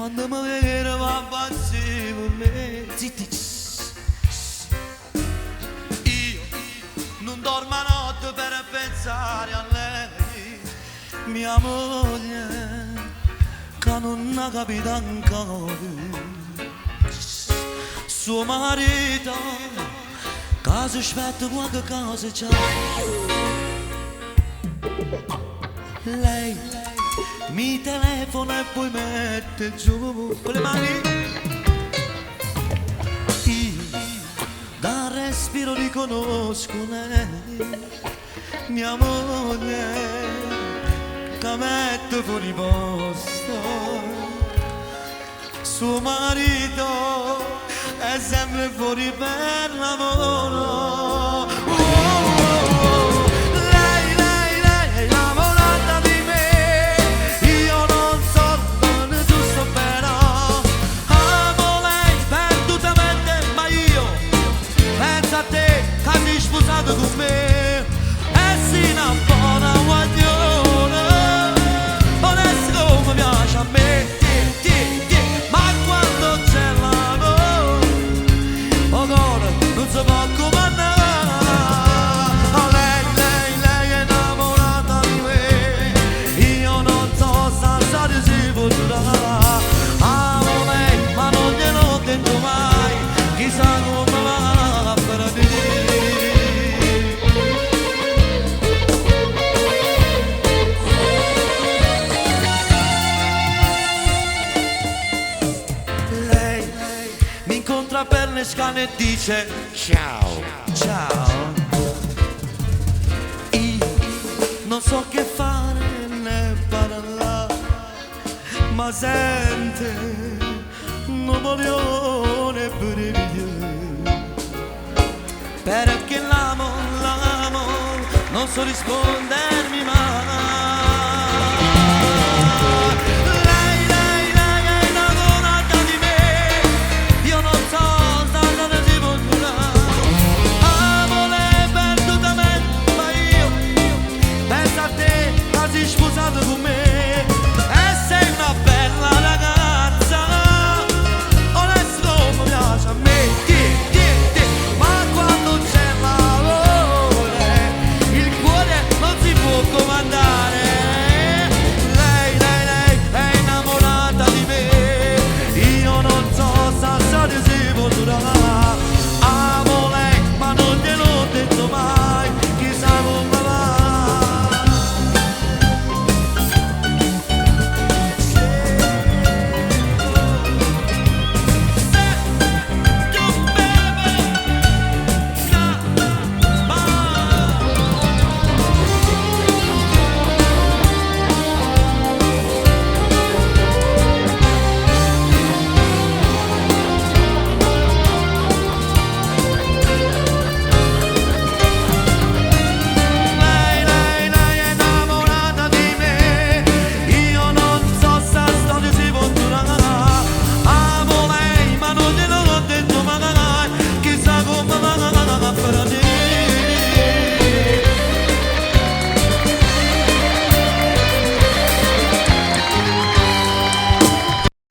quando mi vede va impazzire per me. Zitti. Io non dormo a notte per pensare a lei, mia moglie, che non ha capito ancora. Suo marito, che si aspetta qualche cosa c'è. Lei mi telefona e poi mette giù con le mani. Io da respiro riconosco lei, mia moglie, che mette fuori posto. Suo marito è sempre fuori per lavoro. Lei innamorata di me, io non so dove tu sto però. Amo lei perdutamente, ma io penso a te che mi hai sposato con me. E si innamora guaglione, onesta come piace a me. Ma quando c'è l'amore, non si può comandare. Lei è innamorata di me, io non so se si può durare. Amo lei ma non gliel'ho detto mai, chissà come va a finire. Lei mi incontra per le scale e dice ciao, ciao. Io non so che fare né parlare, ma sente, non voglio neppure vedere. Perché l'amo, non so rispondermi mai.